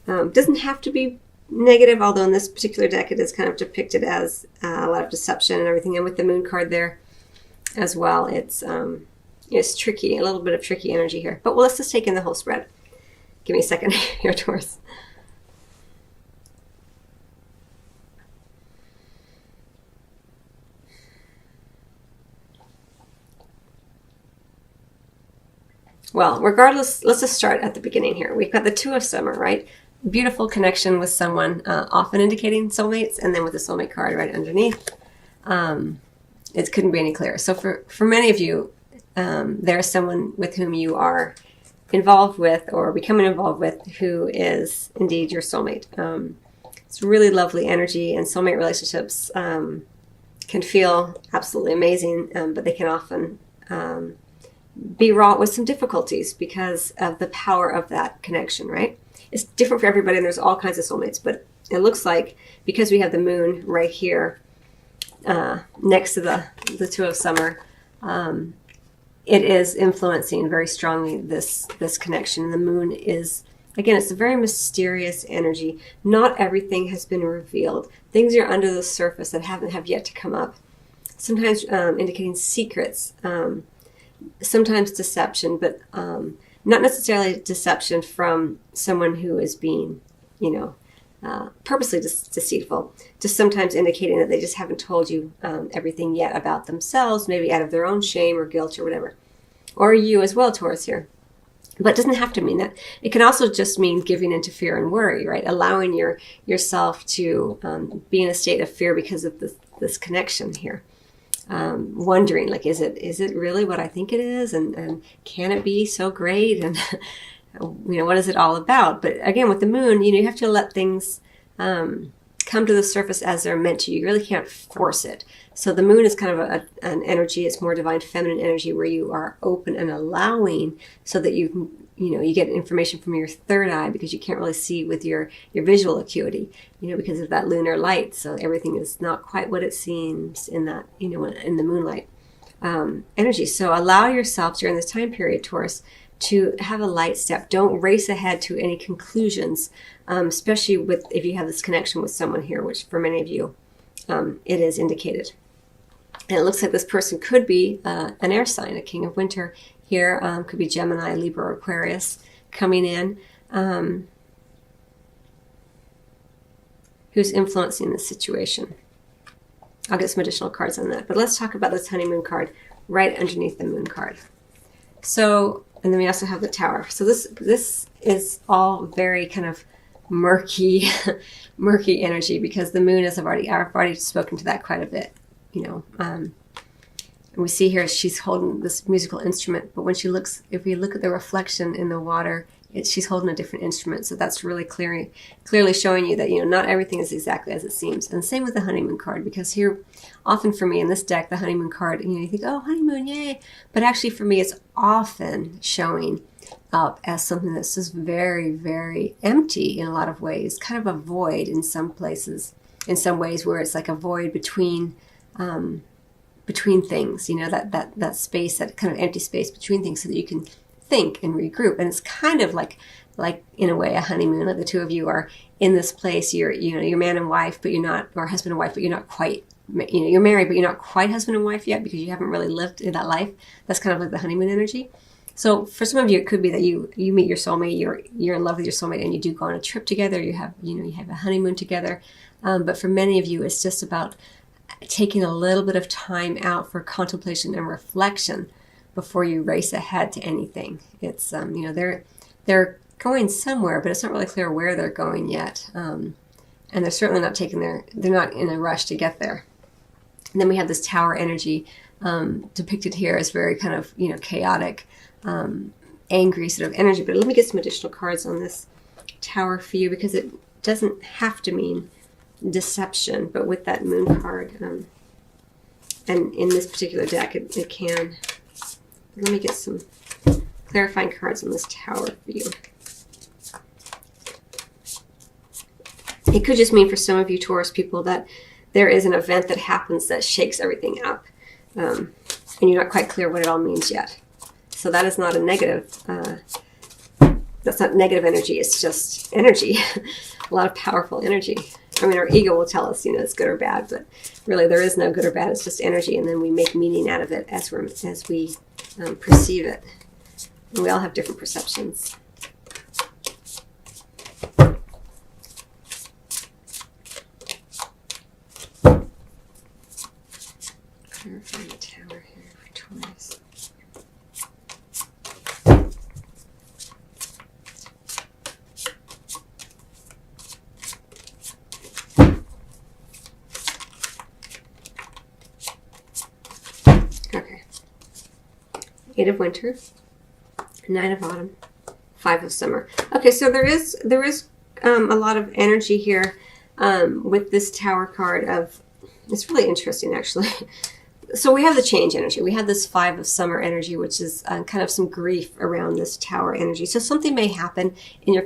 Doesn't have to be negative, although in this particular deck it is kind of depicted as a lot of deception and everything. And with the moon card there as well, it's tricky, a little bit of tricky energy here. But let's just take in the whole spread. Give me a second here, Taurus. Well, regardless, let's just start at the beginning here. We've got the Two of Summer, right? Beautiful connection with someone, often indicating soulmates, and then with the soulmate card right underneath. It couldn't be any clearer. So for many of you, there's someone with whom you are involved with or becoming involved with who is indeed your soulmate. It's really lovely energy, and soulmate relationships can feel absolutely amazing, but they can often be wrought with some difficulties because of the power of that connection, right? It's different for everybody, and there's all kinds of soulmates, but it looks like because we have the moon right here next to the Two of Summer, it is influencing very strongly this connection. The moon is, again, it's a very mysterious energy. Not everything has been revealed. Things are under the surface that have yet to come up. Sometimes indicating secrets, sometimes deception, but not necessarily deception from someone who is being, purposely deceitful. Just sometimes indicating that they just haven't told you everything yet about themselves, maybe out of their own shame or guilt or whatever. Or you as well, Taurus, here. But it doesn't have to mean that. It can also just mean giving into fear and worry, right? Allowing yourself to be in a state of fear because of this connection here. Wondering, like, is it really what I think it is? And can it be so great? And, what is it all about? But again, with the moon, you have to let things come to the surface as they're meant to. You really can't force it. So the moon is kind of an energy. It's more divine feminine energy where you are open and allowing, so that you get information from your third eye, because you can't really see with your visual acuity, because of that lunar light. So everything is not quite what it seems in that, in the moonlight energy. So allow yourself during this time period, Taurus, to have a light step. Don't race ahead to any conclusions, especially if you have this connection with someone here, which for many of you, it is indicated. And it looks like this person could be an air sign, a king of winter here, could be Gemini, Libra, or Aquarius coming in, who's influencing the situation. I'll get some additional cards on that. But let's talk about this honeymoon card right underneath the moon card. So, and then we also have the Tower. So this is all very kind of murky energy, because the moon is, I've already spoken to that quite a bit, and we see here she's holding this musical instrument, but when if we look at the reflection in the water, she's holding a different instrument. So that's really clearly showing you that, not everything is exactly as it seems. And same with the honeymoon card, because here, often for me in this deck, the honeymoon card, you think, oh, honeymoon, yay. But actually for me, it's often showing up as something that's just very, very empty in a lot of ways, kind of a void in some places, in some ways, where it's like a void between things, that space, that kind of empty space between things, so that you can think and regroup. And it's kind of like in a way a honeymoon, like the two of you are in this place. You're man and wife, but you're not, or husband and wife, but you're not quite, you're married, but you're not quite husband and wife yet, because you haven't really lived in that life. That's kind of like the honeymoon energy. So for some of you, it could be that you meet your soulmate, you're in love with your soulmate, and you do go on a trip together. You have a honeymoon together. But for many of you, it's just about taking a little bit of time out for contemplation and reflection before you race ahead to anything. It's they're going somewhere, but it's not really clear where they're going yet. And they're certainly not they're not in a rush to get there. And then we have this Tower energy depicted here as very kind of chaotic, angry sort of energy. But let me get some additional cards on this Tower for you, because it doesn't have to mean deception, but with that moon card, and in this particular deck, it can. Let me get some clarifying cards on this Tower for you. It could just mean for some of you Taurus people that there is an event that happens that shakes everything up, and you're not quite clear what it all means yet. So that is not a negative. that's not negative energy. It's just energy, a lot of powerful energy. I mean, our ego will tell us, you know, it's good or bad, but really there is no good or bad. It's just energy, and then we make meaning out of it as we perceive it. And we all have different perceptions. Clarifying the Tower here for Taurus. Okay. 8 of Winter, 9 of Autumn, 5 of Summer. Okay, so there is a lot of energy here with this Tower card of, it's really interesting actually. So we have the change energy. We have this 5 of Summer energy, which is kind of some grief around this Tower energy. So something may happen in your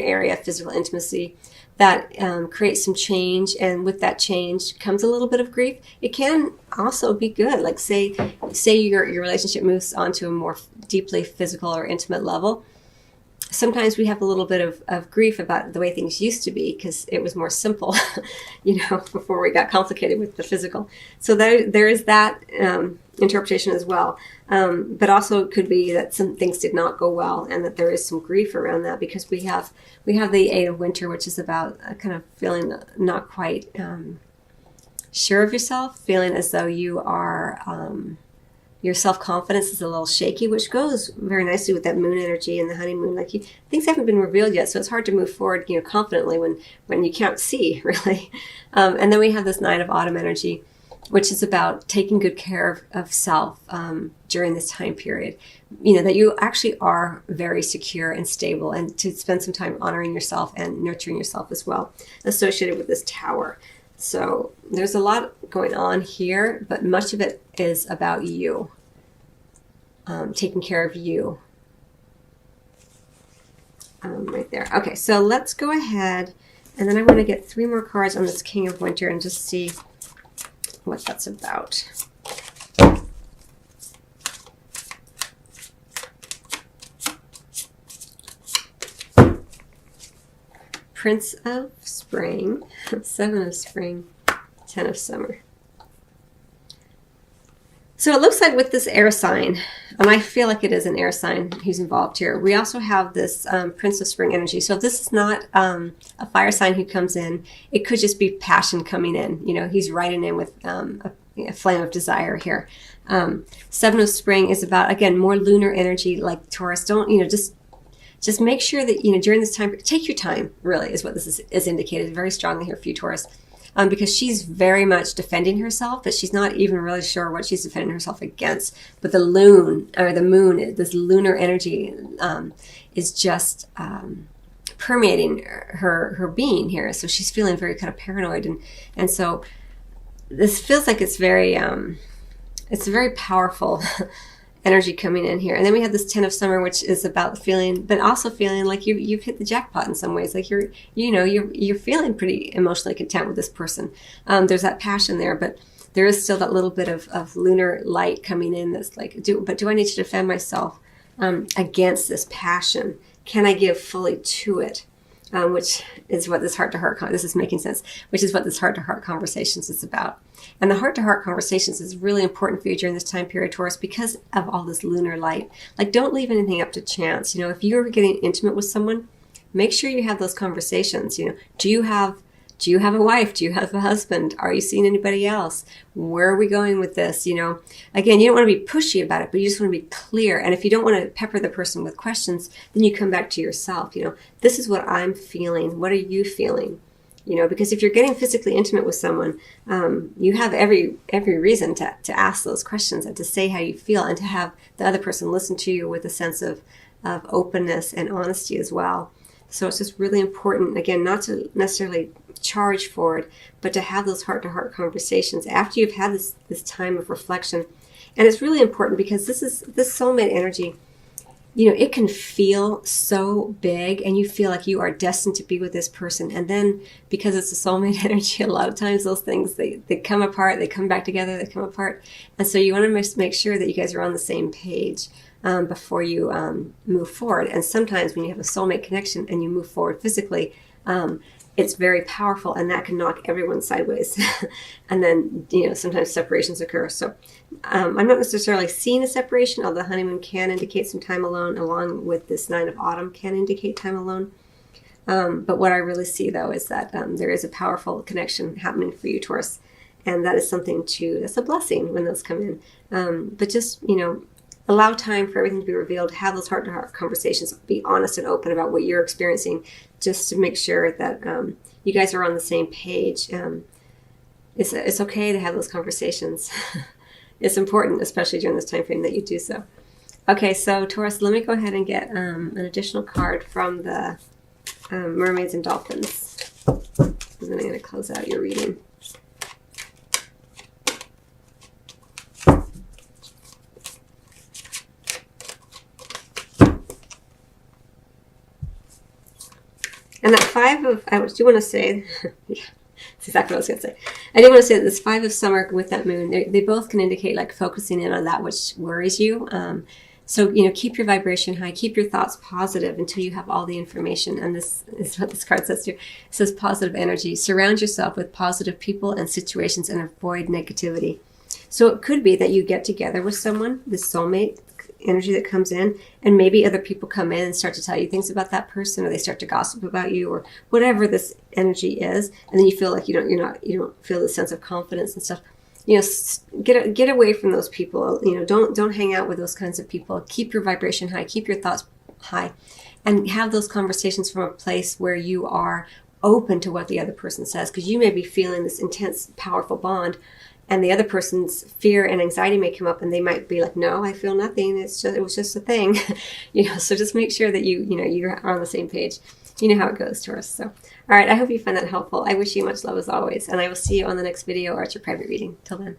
area of physical intimacy that creates some change, and with that change comes a little bit of grief. It can also be good. Like say your relationship moves onto a more deeply physical or intimate level. Sometimes we have a little bit of grief about the way things used to be because it was more simple, you know, before we got complicated with the physical. So there is that interpretation as well. But also it could be that some things did not go well and that there is some grief around that, because we have the 8 of Winter, which is about kind of feeling not quite sure of yourself, feeling as though you are... your self-confidence is a little shaky, which goes very nicely with that moon energy and the honeymoon. Like things haven't been revealed yet, so it's hard to move forward, you know, confidently when you can't see really. And then we have this 9 of Autumn energy, which is about taking good care of self during this time period. You know, that you actually are very secure and stable, and to spend some time honoring yourself and nurturing yourself as well, associated with this Tower. So there's a lot going on here, but much of it is about you, taking care of you. Right there. Okay, so let's go ahead, and then I want to get 3 more cards on this King of Winter and just see what that's about. Prince of Spring, 7 of Spring, 10 of Summer. So it looks like with this air sign, and I feel like it is an air sign who's involved here, we also have this Prince of Spring energy. So if this is not a fire sign who comes in, it could just be passion coming in. You know, he's riding in with a flame of desire here. 7 of Spring is about, again, more lunar energy, like Taurus. Don't, you know, just make sure that, you know, during this time, take your time, really, is what this is indicated very strongly here for you, Taurus. Because she's very much defending herself, but she's not even really sure what she's defending herself against. But the moon, this lunar energy is just permeating her being here. So she's feeling very kind of paranoid. And so this feels like it's a very powerful energy coming in here. And then we have this 10 of Summer, which is about feeling, but also feeling like you've hit the jackpot in some ways. Like you're feeling pretty emotionally content with this person. There's that passion there, but there is still that little bit of lunar light coming in that's like, do I need to defend myself against this passion? Can I give fully to it? Which is what this heart-to-heart, this is making sense, which is what this heart-to-heart conversations is about. And the heart-to-heart conversations is really important for you during this time period, Taurus, because of all this lunar light. Like, don't leave anything up to chance. You know, if you're getting intimate with someone, make sure you have those conversations. You know, do you have a wife? Do you have a husband? Are you seeing anybody else? Where are we going with this? You know, again, you don't want to be pushy about it, but you just want to be clear. And if you don't want to pepper the person with questions, then you come back to yourself. You know, this is what I'm feeling. What are you feeling? You know, because if you're getting physically intimate with someone, you have every reason to ask those questions and to say how you feel, and to have the other person listen to you with a sense of openness and honesty as well. So it's just really important, again, not to necessarily charge forward, but to have those heart-to-heart conversations after you've had this time of reflection. And it's really important because this soulmate energy, you know, it can feel so big, and you feel like you are destined to be with this person. And then because it's a soulmate energy, a lot of times those things, they come apart, they come back together, they come apart. And so you want to make sure that you guys are on the same page. before you move forward. And sometimes when you have a soulmate connection and you move forward physically, it's very powerful, and that can knock everyone sideways. And then, sometimes separations occur. So I'm not necessarily seeing a separation, although the honeymoon can indicate some time alone, along with this 9 of autumn can indicate time alone. But what I really see, though, is that there is a powerful connection happening for you, Taurus. And that is something that's a blessing when those come in. But just, allow time for everything to be revealed. Have those heart-to-heart conversations. Be honest and open about what you're experiencing, just to make sure that you guys are on the same page. It's okay to have those conversations. It's important, especially during this time frame, that you do so. Okay, so Taurus, let me go ahead and get an additional card from the Mermaids and Dolphins. And then I'm going to close out your reading. And that 5 of, I do want to say, yeah, that's exactly what I was going to say. I do want to say that this 5 of summer with that moon, they both can indicate like focusing in on that which worries you. So, keep your vibration high, keep your thoughts positive until you have all the information. And this is what this card says too. It says positive energy. Surround yourself with positive people and situations and avoid negativity. So it could be that you get together with someone, this soulmate energy that comes in, and maybe other people come in and start to tell you things about that person, or they start to gossip about you, or whatever this energy is, and then you feel like you don't feel the sense of confidence and stuff. Get away from those people. Don't hang out with those kinds of people. Keep your vibration high, keep your thoughts high, and have those conversations from a place where you are open to what the other person says, because you may be feeling this intense, powerful bond, and the other person's fear and anxiety may come up, and they might be like, "No, I feel nothing. It was just a thing." So just make sure that you're on the same page. You know how it goes, Taurus. So, all right, I hope you find that helpful. I wish you much love as always, and I will see you on the next video or at your private reading. Till then.